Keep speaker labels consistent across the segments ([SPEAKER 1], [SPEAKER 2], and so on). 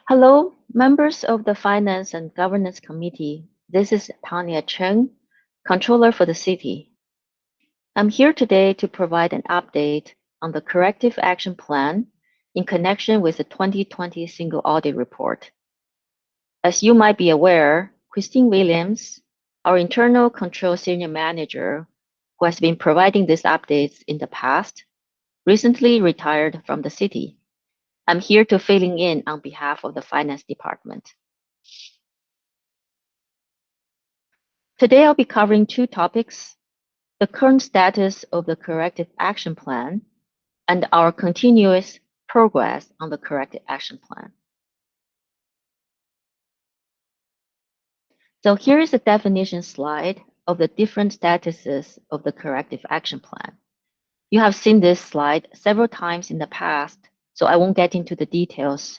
[SPEAKER 1] Hello, members of the Finance and Governance Committee. This is Tanya Cheng, Controller for the City. I'm here today to provide an update on the Corrective Action Plan in connection with the 2020 Single Audit Report. As you might be aware, Christine Williams, our Internal Control Senior Manager, who has been providing these updates in the past, recently retired from the City. I'm here to filling in on behalf of the Finance Department. Today, I'll be covering two topics: the current status of the Corrective Action Plan and our continuous progress on the Corrective Action Plan. So here is a definition slide of the different statuses of the Corrective Action Plan. You have seen this slide several times in the past, so I won't get into the details.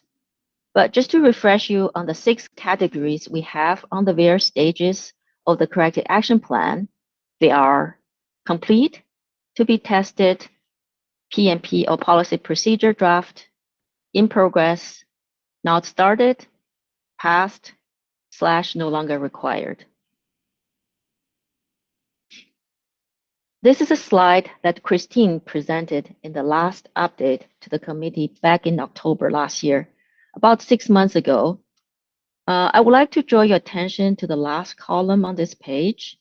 [SPEAKER 1] But just to refresh you on the 6 categories we have on the various stages of the Corrective Action Plan, they are complete, to be tested, PMP or policy procedure draft, in progress, not started, passed, / no longer required. This is a slide that Christine presented in the last update to the committee back in October last year, about 6 months ago. I would like to draw your attention to the last column on this page.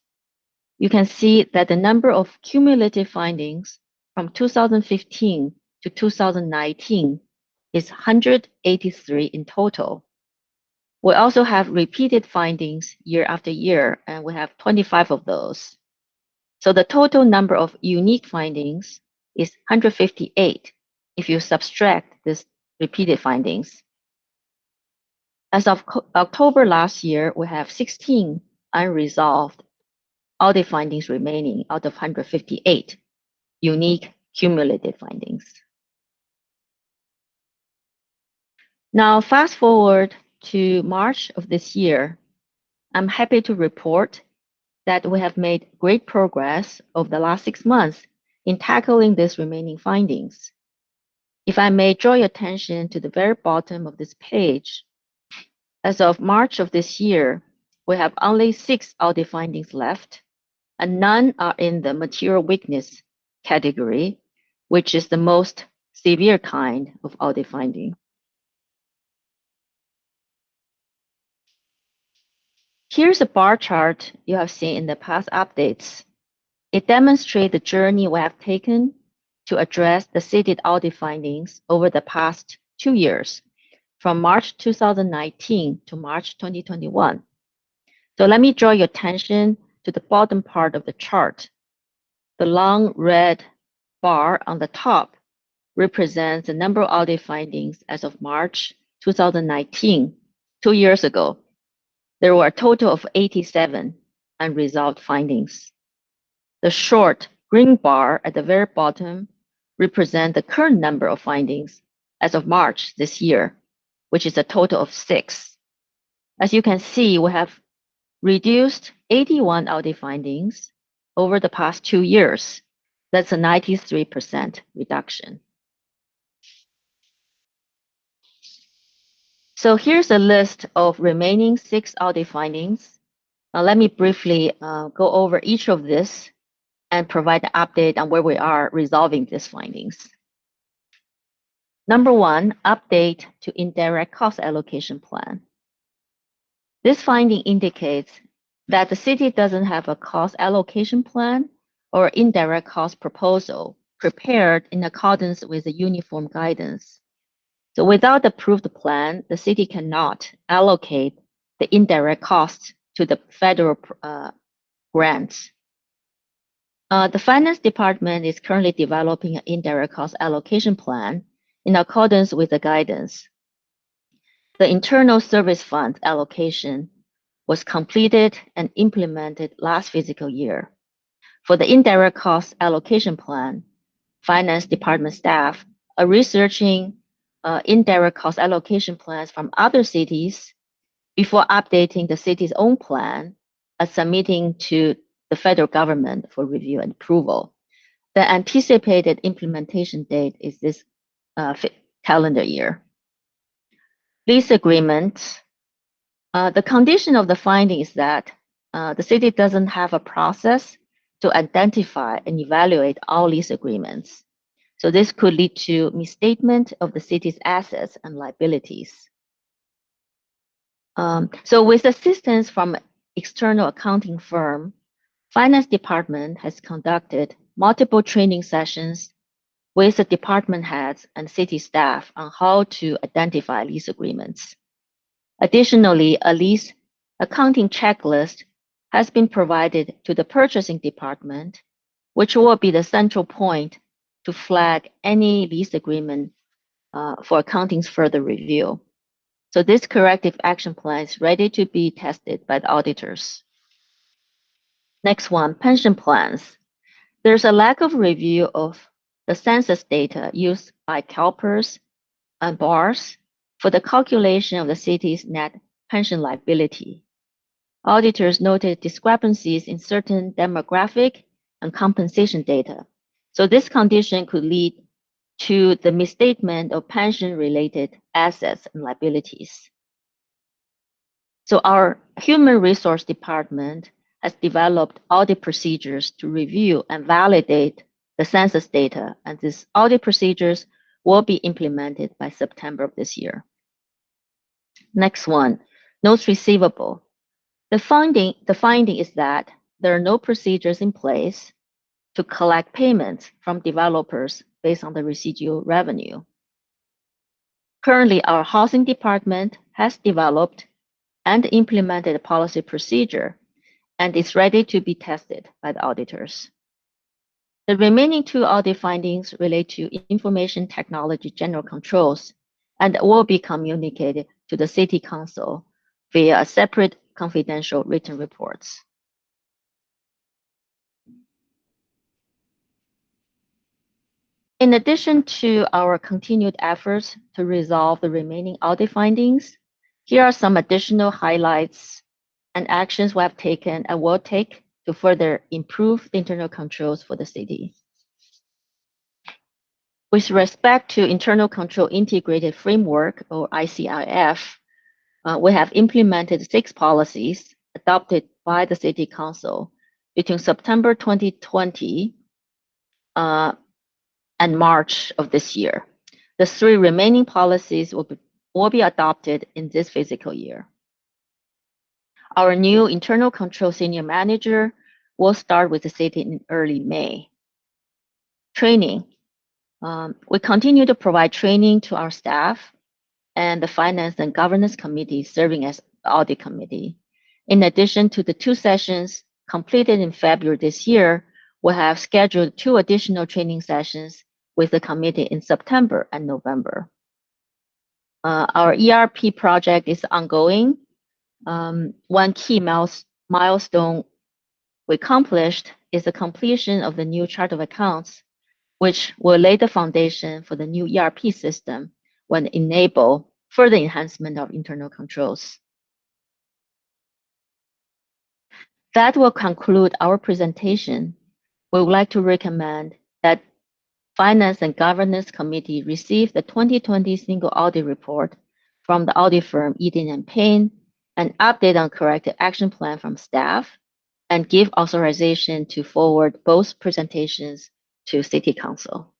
[SPEAKER 1] You can see that the number of cumulative findings from 2015 to 2019 is 183 in total. We also have repeated findings year after year, and we have 25 of those. So the total number of unique findings is 158 if you subtract these repeated findings. As of October last year, we have 16 unresolved audit findings remaining out of 158 unique cumulative findings. Now, fast forward to March of this year, I'm happy to report that we have made great progress over the last 6 months in tackling these remaining findings. If I may draw your attention to the very bottom of this page, as of March of this year, we have only 6 audit findings left, and none are in the material weakness category, which is the most severe kind of audit finding. Here's a bar chart you have seen in the past updates. It demonstrates the journey we have taken to address the cited audit findings over the past 2 years, from March 2019 to March 2021. So let me draw your attention to the bottom part of the chart. The long red bar on the top represents the number of audit findings as of March 2019, 2 years ago. There were a total of 87 unresolved findings. The short green bar at the very bottom represents the current number of findings as of March this year, which is a total of 6. As you can see, we have reduced 81 audit findings over the past 2 years. That's a 93% reduction. So here's a list of remaining 6 audit findings. Now let me briefly go over each of this and provide an update on where we are resolving these findings. Number 1, update to indirect cost allocation plan. This finding indicates that the city doesn't have a cost allocation plan or indirect cost proposal prepared in accordance with the uniform guidance. So without the approved plan, the city cannot allocate the indirect costs to the federal grants. The finance department is currently developing an indirect cost allocation plan in accordance with the guidance. The internal service fund allocation was completed and implemented last fiscal year. For the indirect cost allocation plan, finance department staff are researching indirect cost allocation plans from other cities before updating the city's own plan and submitting to the federal government for review and approval. The anticipated implementation date is this calendar year. Lease agreement. The condition of the finding is that the city doesn't have a process to identify and evaluate all lease agreements. So this could lead to misstatement of the city's assets and liabilities. So with assistance from external accounting firm, Finance Department has conducted multiple training sessions with the department heads and city staff on how to identify lease agreements. Additionally, a lease accounting checklist has been provided to the purchasing department, which will be the central point to flag any lease agreement for accounting's further review. So this corrective action plan is ready to be tested by the auditors. Next one, pension plans. There's a lack of review of the census data used by CalPERS and BARS for the calculation of the city's net pension liability. Auditors noted discrepancies in certain demographic and compensation data. So this condition could lead to the misstatement of pension-related assets and liabilities. So our human resource department has developed audit procedures to review and validate the census data, and these audit procedures will be implemented by September of this year. Next one, notes receivable. The finding is that there are no procedures in place to collect payments from developers based on the residual revenue. Currently, our housing department has developed and implemented a policy procedure and is ready to be tested by the auditors. The remaining two audit findings relate to information technology general controls and will be communicated to the City Council via a separate confidential written reports. In addition to our continued efforts to resolve the remaining audit findings, here are some additional highlights and actions we have taken and will take to further improve the internal controls for the city. With respect to Internal Control Integrated Framework, or ICIF, we have implemented 6 policies adopted by the City Council between September 2020 and March of this year. The 3 remaining policies will be adopted in this fiscal year. Our new internal control senior manager will start with the city in early May. Training. We continue to provide training to our staff and the Finance and Governance Committee serving as the Audit Committee. In addition to the 2 sessions completed in February this year, we have scheduled 2 additional training sessions with the committee in September and November. Our ERP project is ongoing. One key milestone we accomplished is the completion of the new chart of accounts, which will lay the foundation for the new ERP system when enable further enhancement of internal controls. That will conclude our presentation. We would like to recommend that Finance and Governance Committee receive the 2020 Single Audit Report from the audit firm Eden & Payne, an update on corrective action plan from staff, and give authorization to forward both presentations to City Council.